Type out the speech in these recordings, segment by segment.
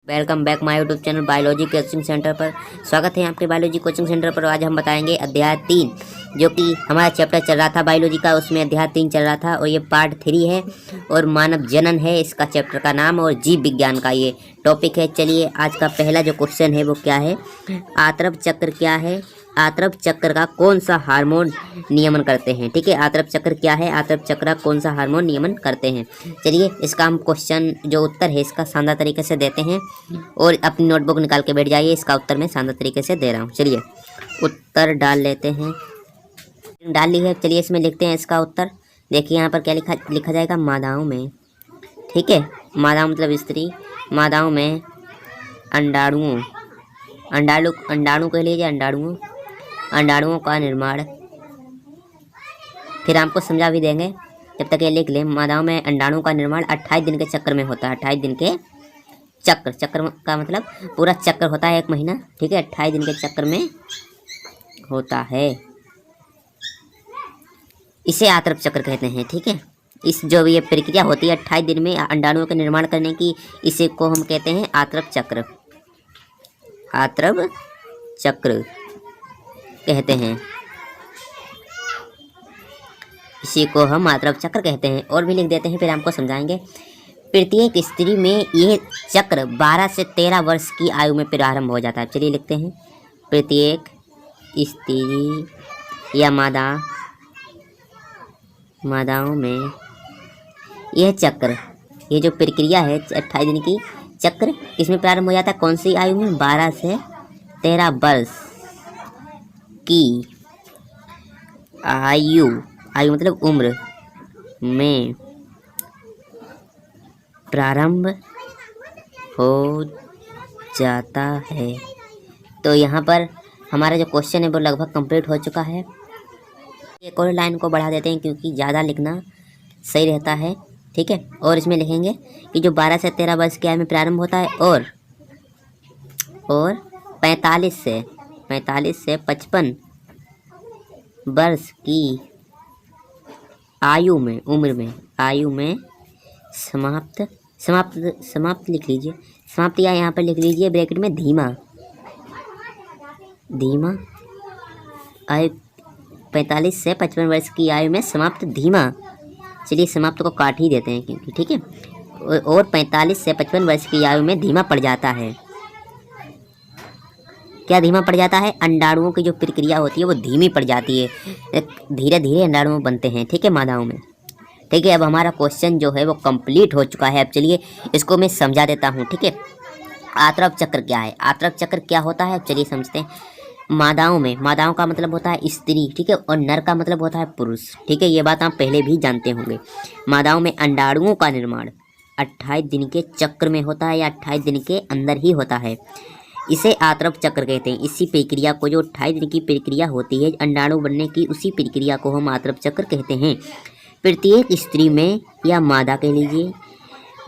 Welcome back my YouTube channel biology coaching centre पर। स्वागत है आपके बायोलॉजी कोचिंग सेंटर पर। आज हम बताएंगे अध्याय 3 जो कि हमारा चैप्टर चल रहा था बायोलॉजी का, उसमें अध्याय 3 चल रहा था और ये पार्ट 3 है और मानव जनन है इसका चैप्टर का नाम और जीव विज्ञान का ये टॉपिक है। चलिए आज का पहला जो क्वेश्चन है वो क्या है, आंत्रप चक्र क्या है, आंत्रप चक्र का कौन सा हार्मोन नियमन करते हैं। ठीक है, आंत्रप चक्र क्या है, आंत्रप चक्र का कौन सा हार्मोन नियमन करते हैं। चलिए इसका हम क्वेश्चन जो उत्तर है इसका शानदार तरीके से देते हैं और अपनी नोटबुक निकाल के बैठ जाइए। इसका उत्तर मैं शानदार तरीके से दे रहा हूँ। चलिए उत्तर डाल लेते हैं, डाल ली है। चलिए इसमें लिखते हैं इसका उत्तर। देखिए यहाँ पर क्या लिखा जाएगा, मादाओं में। ठीक है, मादाओं मतलब स्त्री, मादाओं में अंडाणुओं, अंडाणु कह लीजिए, अंडाणुओं का निर्माण। फिर आपको समझा भी देंगे, जब तक ये लिख लें। मादाओं में अंडाणुओं का निर्माण 28 दिन के चक्र में होता है। 28 दिन के चक्र का मतलब पूरा चक्र होता है 1 महीना। ठीक है, 28 दिन के चक्र में होता है, इसे आंत्रप चक्र कहते हैं। ठीक है, इस जो ये प्रक्रिया होती है 28 दिन में अंडाणुओं का निर्माण करने की, इसे को हम कहते हैं आंत्रप चक्र, आंत्रप चक्र कहते हैं, इसी को हम आंत्रप चक्र कहते हैं। और भी लिख देते हैं, फिर हमको समझाएंगे। प्रत्येक स्त्री में यह चक्र 12 से 13 वर्ष की आयु में प्रारंभ हो जाता है। चलिए लिखते हैं, प्रत्येक स्त्री या मादाओं में यह चक्र, ये जो प्रक्रिया है 28 दिन की चक्र किसमें प्रारंभ हो जाता है, कौन सी आयु में, 12 से 13 वर्ष की आयु मतलब उम्र में प्रारंभ हो जाता है। तो यहाँ पर हमारा जो क्वेश्चन है वो लगभग कंप्लीट हो चुका है। एक और लाइन को बढ़ा देते हैं क्योंकि ज़्यादा लिखना सही रहता है। ठीक है, और इसमें लिखेंगे कि जो 12 से 13 वर्ष की आयु में प्रारंभ होता है और 45 से 55 वर्ष की आयु में, आयु में समाप्त लिख लीजिए, समाप्त या यहाँ पर लिख लीजिए ब्रैकेट में धीमा आयु, 45 से 55 वर्ष की आयु में समाप्त धीमा। चलिए समाप्त को काट ही देते हैं क्योंकि ठीक है, और 45 से 55 वर्ष की आयु में धीमा पड़ जाता है। क्या धीमा पड़ जाता है, अंडाणुओं की जो प्रक्रिया होती है वो धीमी पड़ जाती है, धीरे धीरे अंडाणु बनते हैं। ठीक है, मादाओं में। ठीक है, अब हमारा क्वेश्चन जो है वो कंप्लीट हो चुका है। अब चलिए इसको मैं समझा देता हूँ। ठीक है, आंत्रप चक्र क्या है, आंत्रप चक्र क्या होता है, अब चलिए समझते हैं। मादाओं का मतलब होता है स्त्री। ठीक है, और नर का मतलब होता है पुरुष। ठीक है, ये बात आप पहले भी जानते होंगे। मादाओं में अंडाणुओं का निर्माण 28 दिन के चक्र में होता है या 28 दिन के अंदर ही होता है, इसे आंत्रप चक्र कहते हैं। इसी प्रक्रिया को, जो 28 दिन की प्रक्रिया होती है अंडाणु बनने की, उसी प्रक्रिया को हम आंत्रप चक्र कहते हैं। प्रत्येक स्त्री में या मादा कह लीजिए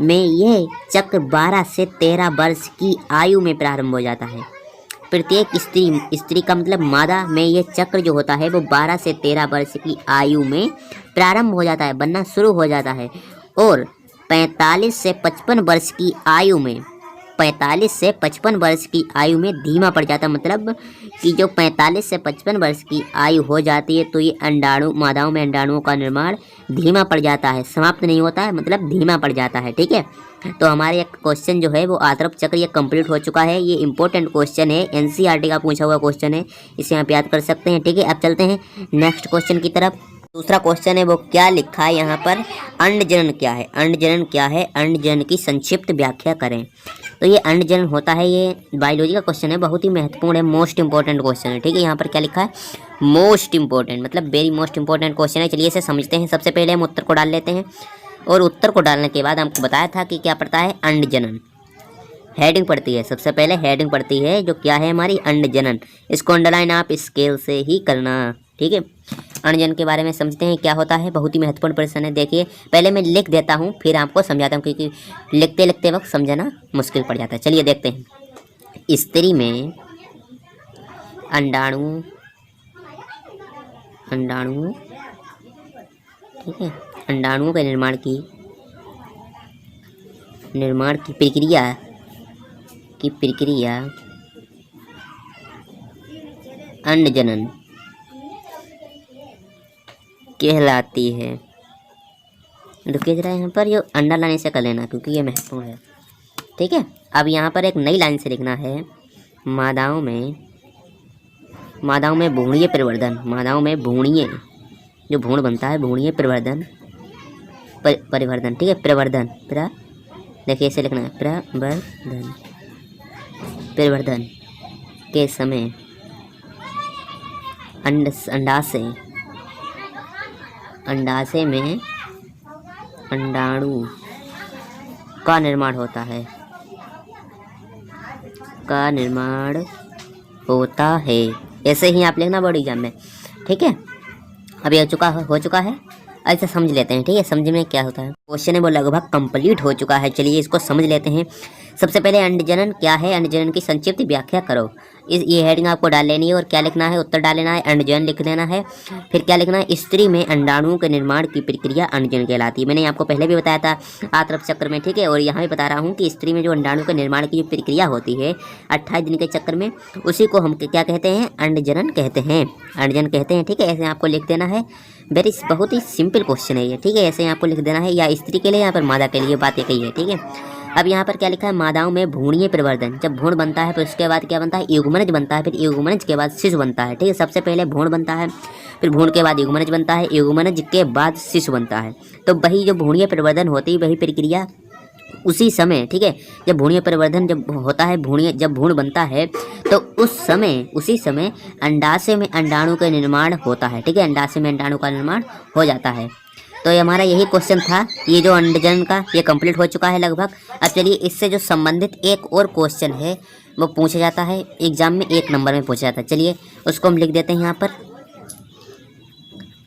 में यह चक्र 12 से 13 वर्ष की आयु में प्रारंभ हो जाता है। प्रत्येक स्त्री का मतलब मादा में यह चक्र जो होता है वो 12 से 13 वर्ष की आयु में प्रारंभ हो जाता है, बनना शुरू हो जाता है, और 45 से 55 वर्ष की आयु में, 45 से 55 वर्ष की आयु में धीमा पड़ जाता है। मतलब कि जो 45 से 55 वर्ष की आयु हो जाती है तो ये मादाओं में अंडाणुओं का निर्माण धीमा पड़ जाता है, समाप्त नहीं होता है, मतलब धीमा पड़ जाता है। ठीक है, तो हमारे एक क्वेश्चन जो है वो आंत्रप चक्र ये कंप्लीट हो चुका है। ये इंपॉर्टेंट क्वेश्चन है, एनसीईआरटी का पूछा हुआ क्वेश्चन है, इसे आप याद कर सकते हैं। ठीक है, अब चलते हैं नेक्स्ट क्वेश्चन की तरफ। दूसरा क्वेश्चन है वो क्या लिखा है यहाँ पर, अंडजनन क्या है, अंडजनन क्या है, अंडजनन की संक्षिप्त व्याख्या करें। तो ये अंडजनन होता है, ये बायोलॉजी का क्वेश्चन है, बहुत ही महत्वपूर्ण है, मोस्ट इंपॉर्टेंट क्वेश्चन है। ठीक है, यहाँ पर क्या लिखा है, मोस्ट इंपॉर्टेंट मतलब वेरी मोस्ट इंपॉर्टेंट क्वेश्चन है। चलिए इसे समझते हैं। सबसे पहले हम उत्तर को डाल लेते हैं और उत्तर को डालने के बाद हमको बताया था कि क्या पड़ता है, अंडजनन। हेडिंग पड़ती है, सबसे पहले हेडिंग पड़ती है जो क्या है हमारी, अंडजनन। इसको अंडरलाइन आप स्केल से ही करना। ठीक है, अंडजनन के बारे में समझते हैं क्या होता है, बहुत ही महत्वपूर्ण प्रश्न है। देखिए पहले मैं लिख देता हूँ फिर आपको समझाता हूँ, क्योंकि लिखते वक्त समझना मुश्किल पड़ जाता है। चलिए देखते हैं। स्त्री में अंडाणु, ठीक है, अंडाणुओं के निर्माण की प्रक्रिया की प्रक्रिया अंडजनन कहलाती है। रुकिए जरा, यहाँ पर ये अंडा लाने से कर लेना क्योंकि ये महत्वपूर्ण है। ठीक है, अब यहाँ पर एक नई लाइन से लिखना है मादाओं में भ्रूणीय परिवर्धन। मादाओं में भ्रूणीय जो भ्रूण बनता है, भ्रूणीय परिवर्धन परिवर्धन। ठीक है, प्रवर्धन देखिए ऐसे लिखना है, परिवर्धन के समय अंडाशय में अंडाणु का निर्माण होता है। ऐसे ही आप लिखना बोर्ड एग्जाम में। ठीक है, अब ये हो चुका है। ऐसा समझ लेते हैं। ठीक है, समझ में क्या होता है। क्वेश्चन है वो लगभग कंप्लीट हो चुका है। चलिए इसको समझ लेते हैं। सबसे पहले अंडजनन क्या है, अंडजनन की संक्षिप्त व्याख्या करो। ये हेडिंग आपको डाल लेनी है और क्या लिखना है, उत्तर डाल लेना है, अंडजनन लिख देना है। फिर क्या लिखना है, स्त्री में अंडाणुओं के निर्माण की प्रक्रिया अंडजनन कहलाती है। मैंने आपको पहले भी बताया था आतरफ चक्र में। ठीक है, और यहाँ भी बता रहा हूँ कि स्त्री में जो अंडाणु के निर्माण की जो प्रक्रिया होती है 28 दिन के चक्र में, उसी को हम क्या कहते हैं, अंडजनन कहते हैं। अंडजनन कहते हैं। ठीक है, ऐसे आपको लिख देना है। बहुत ही सिंपल क्वेश्चन है ये। ठीक है, ऐसे आपको लिख देना है, या स्त्री के लिए या फिर मादा के लिए बातें कही है। ठीक है, अब यहाँ पर क्या लिखा है, मादाओं में भ्रूणीय परिवर्धन। जब भ्रूण बनता है फिर उसके बाद क्या बनता है, युग्मनज बनता है। फिर युग्मनज के बाद शिशु बनता है। ठीक है, सबसे पहले भ्रूण बनता है, फिर भ्रूण के बाद युग्मनज बनता है, युग्मनज के बाद शिशु बनता है। तो वही जो भ्रूणीय परिवर्धन होती है, वही प्रक्रिया उसी समय, ठीक है, जब भ्रूणीय परिवर्धन जब होता है, जब भ्रूण बनता है तो उसी समय अंडाशय में अंडाणु का निर्माण होता है। ठीक है, अंडाशय में अंडाणु का निर्माण हो जाता है। तो ये हमारा यही क्वेश्चन था। ये जो अंडजनन का ये कंप्लीट हो चुका है लगभग। अब चलिए इससे जो संबंधित एक और क्वेश्चन है वो पूछा जाता है एग्जाम में, 1 नंबर में पूछा जाता है। चलिए उसको हम लिख देते हैं यहाँ पर।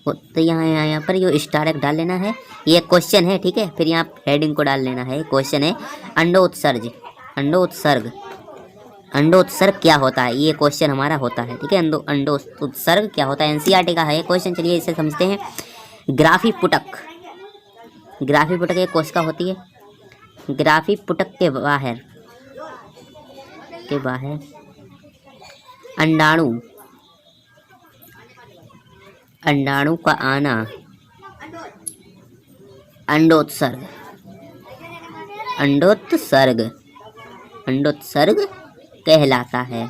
तो यहाँ पर ये स्टार एक डाल लेना है। ये क्वेश्चन है। ठीक है, फिर यहाँ हेडिंग को डाल लेना है। क्वेश्चन है अंडोत्सर्ग क्या होता है, ये क्वेश्चन हमारा होता है। ठीक है, अंडोत्सर्ग क्या होता है, एनसीईआरटी का है क्वेश्चन। चलिए इसे समझते हैं। ग्राफी पुटक एक कोशिका होती है। ग्राफी पुटक के बाहर अंडाणु का आना अंडोत्सर्ग कहलाता है।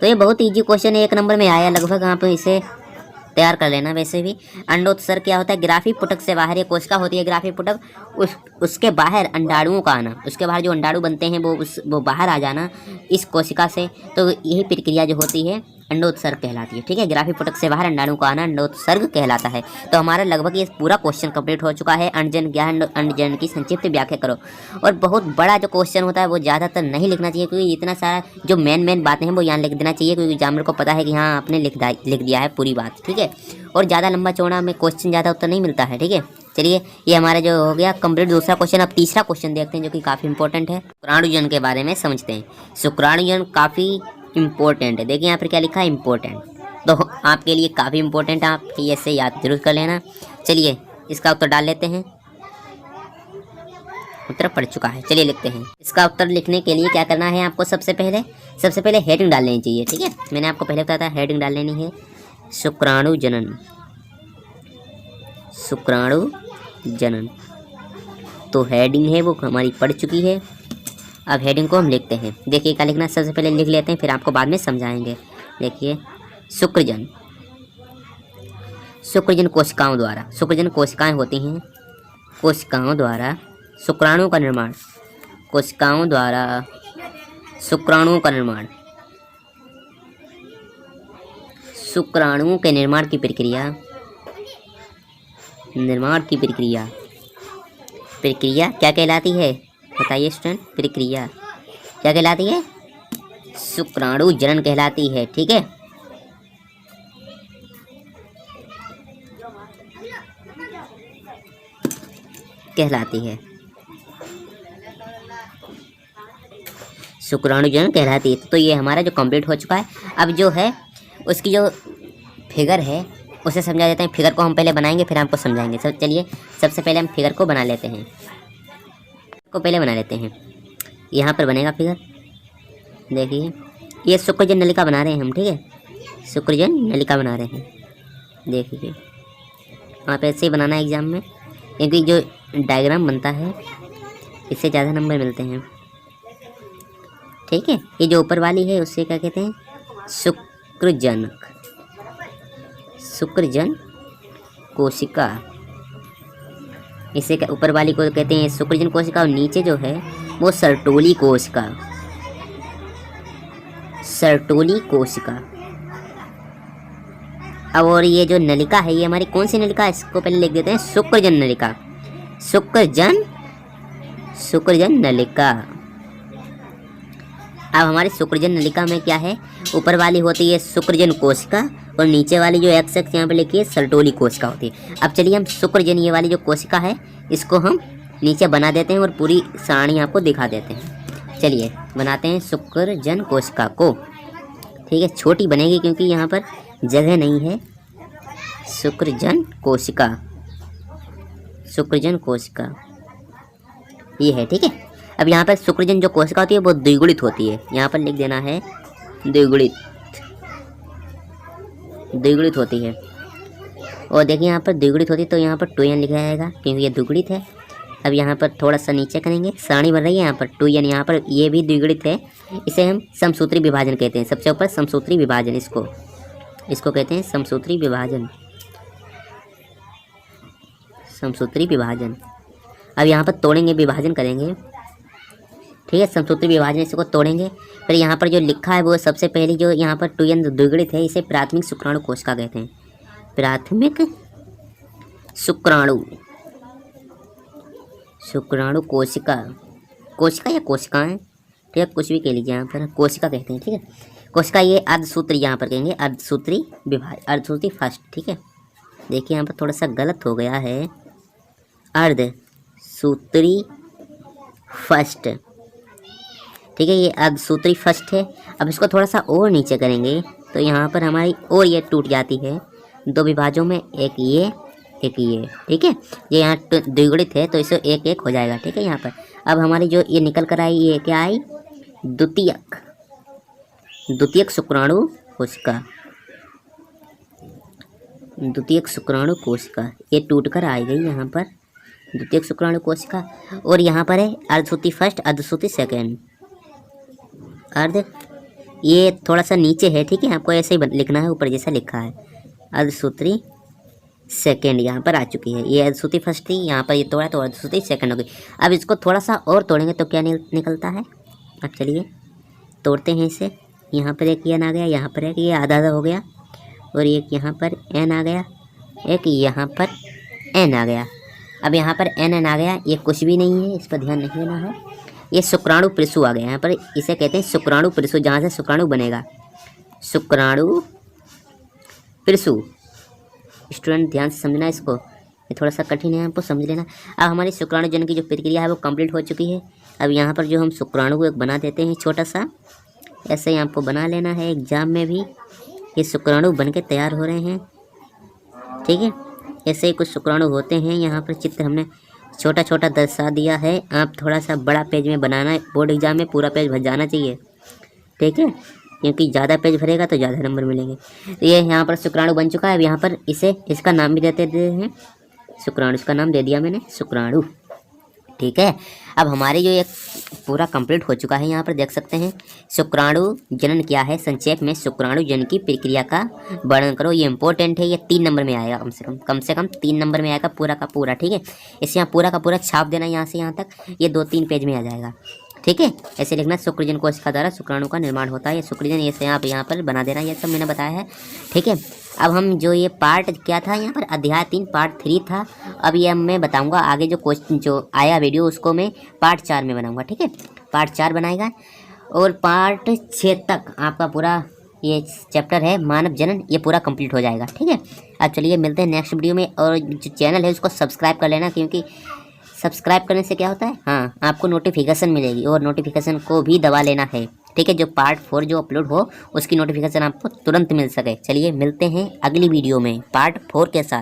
तो ये बहुत इजी क्वेश्चन है, 1 नंबर में आया लगभग। आप इसे तैयार कर लेना। वैसे भी अंडोत्सर्ग क्या होता है, ग्राफी पुटक से बाहर एक कोशिका होती है, ग्राफी पुटक, उसके बाहर अंडाणुओं का आना, उसके बाहर जो अंडाणु बनते हैं वो बाहर आ जाना इस कोशिका से। तो यही प्रक्रिया जो होती है अंडोत्सर्ग कहलाती है। ठीक है, ग्राफी पुटक से बाहर अंडाणु का आना अंडोत्सर्ग कहलाता है। तो हमारा लगभग ये पूरा क्वेश्चन कंप्लीट हो चुका है। अंडजनन की संक्षिप्त व्याख्या करो। और बहुत बड़ा जो क्वेश्चन होता है वो ज़्यादातर नहीं लिखना चाहिए, क्योंकि इतना सारा जो मेन बातें हैं वो यहाँ लिख देना चाहिए, क्योंकि एग्जामिनर को पता है कि हाँ आपने लिख दिया है पूरी बात। ठीक है, और ज़्यादा लंबा चौड़ा में क्वेश्चन ज़्यादा उत्तर नहीं मिलता है। ठीक है, चलिए ये हमारा जो हो गया कंप्लीट दूसरा क्वेश्चन। अब तीसरा क्वेश्चन देखते हैं जो कि काफ़ी इंपॉर्टेंट है। शुक्राणुजन के बारे में समझते हैं। शुक्राणुजन काफ़ी इंपॉर्टेंट है। देखिए यहाँ पर क्या लिखा है, इंपॉर्टेंट। तो आपके लिए काफ़ी इंपॉर्टेंट है, आप ऐसे याद जरूर कर लेना। चलिए इसका उत्तर डाल लेते हैं। उत्तर पड़ चुका है, चलिए लिखते हैं। इसका उत्तर लिखने के लिए क्या करना है आपको, सबसे पहले हेडिंग डाल लेनी चाहिए। ठीक है, मैंने आपको पहले बताया था हेडिंग डाल लेनी है। शुक्राणुजनन तो हेडिंग है वो हमारी पड़ चुकी है। अब हेडिंग को हम लिखते हैं। देखिए क्या लिखना, सबसे पहले लिख लेते हैं, फिर आपको बाद में समझाएंगे। देखिए शुक्रजन कोशिकाओं द्वारा, शुक्रजन कोशिकाएं होती हैं, कोशिकाओं द्वारा शुक्राणु का निर्माण, शुक्राणुओं के निर्माण की प्रक्रिया क्या कहलाती है, बताइए स्टूडेंट। प्रक्रिया क्या कहलाती है, शुक्राणुजनन कहलाती है। ठीक है, शुक्राणुजनन कहलाती है। तो ये हमारा जो कंप्लीट हो चुका है। अब जो है उसकी जो फिगर है उसे समझा देते हैं। फिगर को हम पहले बनाएंगे फिर आपको समझाएंगे। चलिए सबसे पहले हम फिगर को बना लेते हैं। यहाँ पर बनेगा फिगर। देखिए ये शुक्रजन नलिका बना रहे हैं हम, ठीक है, शुक्रजन नलिका बना रहे हैं। देखिए आप ऐसे ही बनाना है एग्ज़ाम में, क्योंकि जो डायग्राम बनता है इससे ज़्यादा नंबर मिलते हैं, ठीक है। ये जो ऊपर वाली है उससे क्या कहते हैं, शुक्रजनक, शुक्रजन कोशिका, इसे ऊपर वाली को कहते हैं शुक्रजन कोशिका, और नीचे जो है वो सर्टोली कोशिका, सर्टोली कोशिका। अब और ये जो नलिका है ये हमारी कौन सी नलिका है, इसको पहले लिख देते हैं शुक्रजन नलिका, शुक्रजन, शुक्रजन नलिका। अब हमारे शुक्रजन नलिका में क्या है, ऊपर वाली होती है शुक्रजन कोशिका और नीचे वाली जो एक्स एक्स यहाँ पे लिखी है सर्टोली कोशिका होती है। अब चलिए हम शुक्रजन ये वाली जो कोशिका है इसको हम नीचे बना देते हैं और पूरी सारणी आपको दिखा देते हैं। चलिए बनाते हैं शुक्रजन कोशिका को, ठीक है, छोटी बनेगी क्योंकि यहाँ पर जगह नहीं है। शुक्रजन कोशिका, शुक्रजन कोशिका ये है, ठीक है। अब यहाँ पर शुक्रजन जो कोशिका होती है वो द्विगुणित होती है, यहाँ पर लिख देना है द्विगुणित, द्विगुणित होती है। और देखिए यहाँ पर द्विगुणित होती है तो यहाँ पर 2n लिखा जाएगा क्योंकि ये द्विगुणित है। अब यहाँ पर थोड़ा सा नीचे करेंगे, सारणी बन रही है यहाँ पर 2n, यहाँ पर ये भी द्विगुणित है, इसे हम समसूत्री विभाजन कहते हैं। सबसे ऊपर समसूत्री विभाजन, इसको कहते हैं समसूत्री विभाजन, समसूत्री विभाजन। अब यहाँ पर तोड़ेंगे, विभाजन करेंगे, ठीक है, समसूत्री विभाजन इसको तोड़ेंगे। फिर यहाँ पर जो लिखा है वो सबसे पहले जो यहाँ पर 2n द्विगुणित है, इसे प्राथमिक शुक्राणु कोशिका कहते हैं, प्राथमिक शुक्राणु, शुक्राणु कोशिका, कोशिका या कोशिकाएं, ठीक है, कुछ भी कह लीजिए, यहाँ पर कोशिका कहते हैं, ठीक है। कोशिका ये अर्धसूत्री यहाँ पर कहेंगे, अर्धसूत्री विभाजन, अर्धसूत्री फर्स्ट, ठीक है। देखिए यहाँ पर थोड़ा सा गलत हो गया है, अर्धसूत्री फर्स्ट, ठीक है, ये अर्धसूत्री फर्स्ट है। अब इसको थोड़ा सा और नीचे करेंगे तो यहाँ पर हमारी और ये टूट जाती है दो विभाजों में, एक ये एक ये, ठीक है। ये यहाँ द्विगुणित है तो इसे एक एक हो जाएगा, ठीक है। यहाँ पर अब हमारी जो ये निकल कर आई ये क्या आई, द्वितीयक, द्वितीयक शुक्राणु कोशिका, द्वितीयक शुक्राणु कोशिका, ये टूट कर आ गई यहाँ पर द्वितीयक शुक्राणु कोशिका। और यहाँ पर है अर्धसूत्री फर्स्ट, अर्धसूत्री सेकेंड, अर्ध ये थोड़ा सा नीचे है, ठीक है, आपको ऐसे ही लिखना है ऊपर जैसा लिखा है, अर्धसूत्री सेकेंड यहाँ पर आ चुकी है। ये अर्धसूत्री फर्स्ट थी, यहाँ पर ये तोड़ा तो अर्धसूत्री सेकेंड हो गई। अब इसको थोड़ा सा और तोड़ेंगे तो क्या निकलता है, अब चलिए तोड़ते हैं इसे। यहाँ पर एक n आ गया, यहाँ पर एक ये आधा आधा हो गया, और एक यहाँ पर n आ गया, एक यहाँ पर n आ गया। अब यहाँ पर n आ गया, ये कुछ भी नहीं है, इस पर ध्यान नहीं देना है। ये शुक्राणु पिरसू आ गया, यहाँ पर इसे कहते हैं शुक्राणु पिरसू, जहाँ से शुक्राणु बनेगा, शुक्राणु पिरसू। स्टूडेंट ध्यान से समझना इसको, ये थोड़ा सा कठिन है, आपको समझ लेना। अब हमारी शुक्राणु जन की जो प्रक्रिया है वो कंप्लीट हो चुकी है। अब यहाँ पर जो हम शुक्राणु को एक बना देते हैं छोटा सा, ऐसे ही आपको बना लेना है एग्जाम में भी। ये शुक्राणु बन के तैयार हो रहे हैं, ठीक है, ऐसे ही कुछ शुक्राणु होते हैं। यहाँ पर चित्र हमने छोटा छोटा दर्शा दिया है, आप थोड़ा सा बड़ा पेज में बनाना है, बोर्ड एग्जाम में पूरा पेज भर जाना चाहिए, ठीक है, क्योंकि ज़्यादा पेज भरेगा तो ज़्यादा नंबर मिलेंगे। तो ये यहाँ पर शुक्राणु बन चुका है। अब यहाँ पर इसे इसका नाम भी देते हैं शुक्राणु, इसका नाम दे दिया मैंने शुक्राणु, ठीक है। अब हमारी जो एक पूरा कंप्लीट हो चुका है, यहाँ पर देख सकते हैं शुक्राणु जनन क्या है, संक्षेप में शुक्राणु जनन की प्रक्रिया का वर्णन करो। ये इंपॉर्टेंट है, ये 3 नंबर में आएगा, कम से कम 3 नंबर में आएगा पूरा का पूरा, ठीक है। इसे यहाँ पूरा का पूरा छाप देना, यहाँ से यहाँ तक, ये 2-3 पेज में आ जाएगा, ठीक है। ऐसे लिखना, शुक्रजन कोशिका द्वारा शुक्राणु का निर्माण होता है। ये शुक्रजन ये आप यहाँ पर बना देना, ये सब मैंने बताया है, ठीक है। अब हम जो ये पार्ट क्या था यहाँ पर, अध्याय 3 पार्ट 3 था। अब ये मैं बताऊंगा आगे जो क्वेश्चन जो आया वीडियो उसको मैं पार्ट 4 में बनाऊंगा, ठीक है, पार्ट 4 बनाएगा। और पार्ट 6 तक आपका पूरा ये चैप्टर है मानव जनन, ये पूरा कंप्लीट हो जाएगा, ठीक है। अब चलिए मिलते हैं नेक्स्ट वीडियो में। और जो चैनल है उसको सब्सक्राइब कर लेना, क्योंकि सब्सक्राइब करने से क्या होता है, हाँ, आपको नोटिफिकेशन मिलेगी, और नोटिफिकेशन को भी दबा लेना है, ठीक है। जो पार्ट 4 जो अपलोड हो उसकी नोटिफिकेशन आपको तुरंत मिल सके। चलिए मिलते हैं अगली वीडियो में पार्ट 4 के साथ।